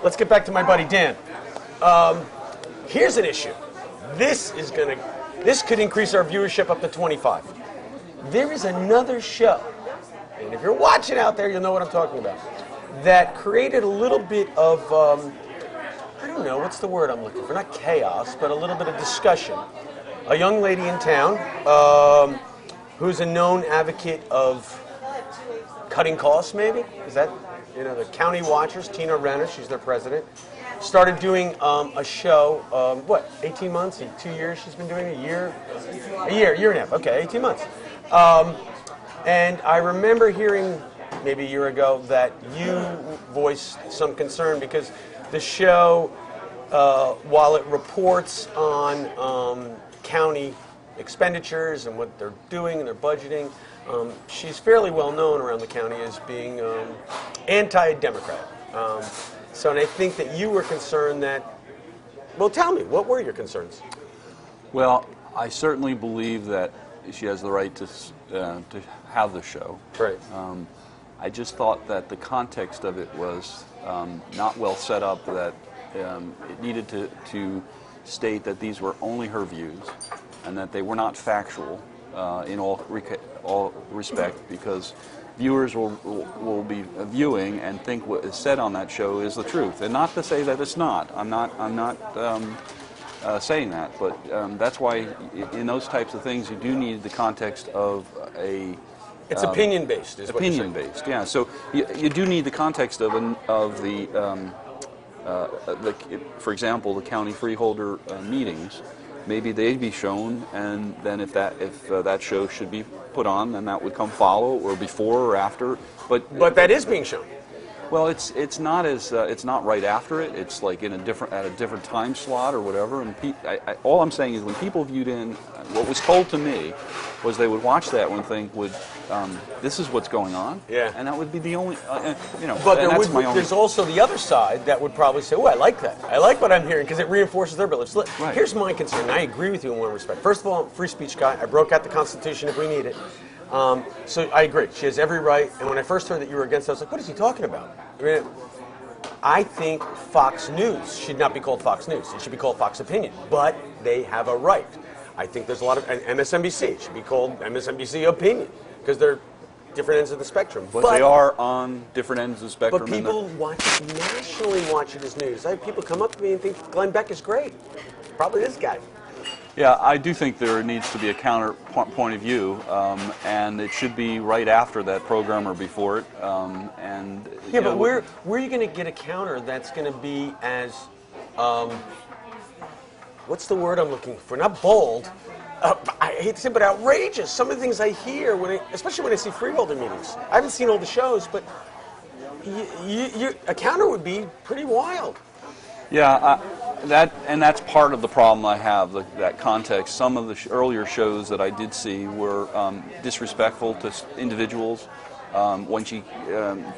let's get back to my buddy Dan. Here's an issue. This could increase our viewership up to 25. There is another show, and if you're watching out there, you'll know what I'm talking about, that created a little bit of, I don't know, what's the word I'm looking for? Not chaos, but a little bit of discussion. A young lady in town who's a known advocate of cutting costs, maybe? Is that, the County Watchers, Tina Renna, she's their president, started doing a show, 18 months and 2 years she's been doing it? A year and a half, okay, 18 months. And I remember hearing maybe a year ago that you voiced some concern because the show, while it reports on county expenditures and what they're doing and their budgeting, she's fairly well known around the county as being anti-Democrat. And I think that you were concerned that, well, tell me, what were your concerns? Well, I certainly believe that she has the right to have the show. Right. I just thought that the context of it was not well set up, that it needed to state that these were only her views and that they were not factual in all respect, because viewers will be viewing and think what is said on that show is the truth, and not to say that it's not. I'm not saying that, but that's why in those types of things you do need the context of a. It's opinion based, is what you're saying. Opinion based, yeah. So you do need the context of the for example, the county freeholder meetings. Maybe they'd be shown, and then if that show should be put on, then that would come follow, or before or after. But that is being shown. Well, it's not right after it. It's like at a different time slot or whatever. And all I'm saying is when people viewed in, what was told to me was they would watch that one thing this is what's going on. Yeah. And that would be the only But there's also the other side that would probably say, "Oh, I like that. I like what I'm hearing," because it reinforces their beliefs. Right. Here's my concern. I agree with you in one respect. First of all, I'm a free speech guy. I broke out the Constitution if we need it. So I agree. She has every right. And when I first heard that you were against it, I was like, what is he talking about? I think Fox News should not be called Fox News. It should be called Fox Opinion. But they have a right. I think there's a lot of MSNBC should be called MSNBC Opinion because they're different ends of the spectrum. But they are on different ends of the spectrum. But people nationally watch it as news. I have people come up to me and think Glenn Beck is great. Probably this guy. Yeah, I do think there needs to be a counter point of view, and it should be right after that program or before it. But where are you going to get a counter that's going to be as, what's the word I'm looking for? Not bold. I hate to say it, but outrageous. Some of the things I hear, especially when I see freeholder meetings. I haven't seen all the shows, but a counter would be pretty wild. Yeah, that's part of the problem I have, that context. Some of the earlier shows that I did see were disrespectful to individuals. When she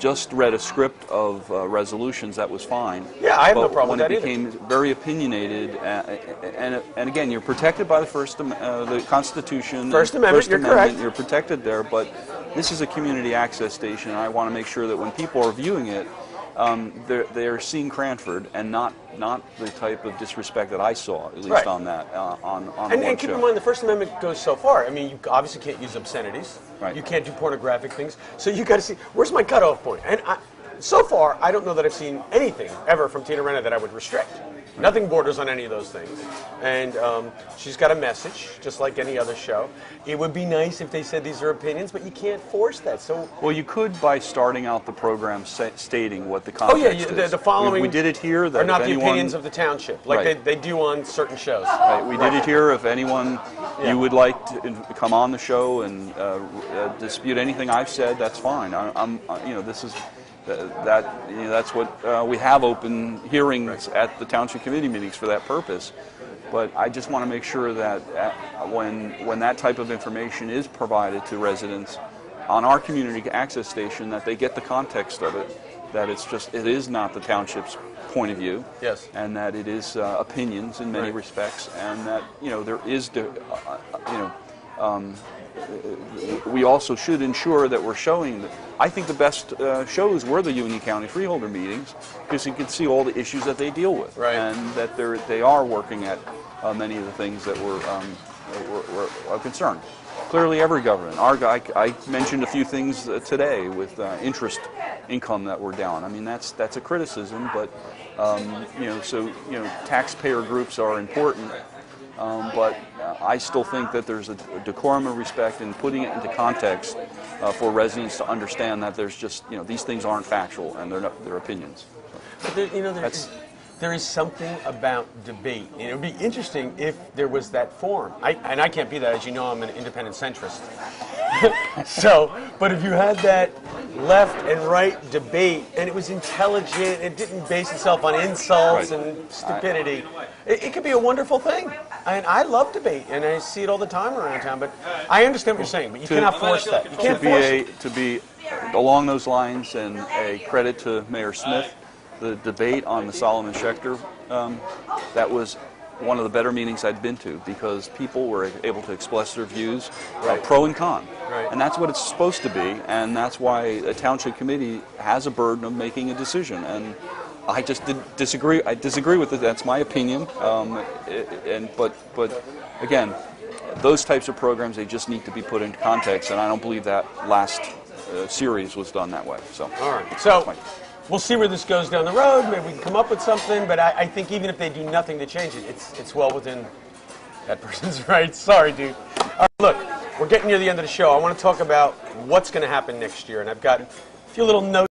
just read a script of resolutions, that was fine. Yeah, I have no problem with that either. When it became very opinionated, and again, you're protected by the Constitution. First Amendment, you're correct. You're protected there, but this is a community access station, and I want to make sure that when people are viewing it, they're seeing Cranford and not the type of disrespect that I saw, at least right. on that on and keep in mind, the First Amendment goes so far. I mean, you obviously can't use obscenities. Right. You can't do pornographic things. So you got to see where's my cutoff point. And so far, I don't know that I've seen anything ever from Tina Renna that I would restrict. Right. Nothing borders on any of those things. And she's got a message, just like any other show. It would be nice if they said these are opinions, but you can't force that. So well, you could by starting out the program stating what the context is. The following. We did it here. That are not if the opinions of the township, like right. they do on certain shows. Right. We did it here. If anyone you would like to come on the show and dispute anything I've said, that's fine. This is. That's what we have open hearings at the township committee meetings for that purpose. But I just want to make sure that when that type of information is provided to residents on our community access station, that they get the context of it, that it is not the township's point of view, yes, and that it is opinions in many right. respects, and that there is we also should ensure that we're showing that. I think the best shows were the Union County freeholder meetings, because you can see all the issues that they deal with, right, and that they are working at many of the things that were a concern. Clearly, every government. I mentioned a few things today with interest income that were down. I mean, that's a criticism, but taxpayer groups are important. But I still think that there's a decorum of respect in putting it into context for residents to understand that there's just, these things aren't factual and they're opinions. But there is something about debate. And it would be interesting if there was that forum. And I can't be that, as you know, I'm an independent centrist. But if you had that left and right debate, and it was intelligent, it didn't base itself on insults and stupidity, it could be a wonderful thing. And I love debate, and I see it all the time around town. But I understand what you're saying, but you cannot force that. You can't force it. To be along those lines, and a credit to Mayor Smith, the debate on the Solomon Schechter, that was one of the better meetings I'd been to, because people were able to express their views, pro and con. Right. And that's what it's supposed to be, and that's why a township committee has a burden of making a decision. And I just disagree. I disagree with it. That's my opinion. But again, those types of programs, they just need to be put into context, and I don't believe that last series was done that way. So, all right. So we'll see where this goes down the road. Maybe we can come up with something. But I think even if they do nothing to change it, it's well within that person's rights. Sorry, dude. All right, look, we're getting near the end of the show. I want to talk about what's going to happen next year, and I've got a few little notes.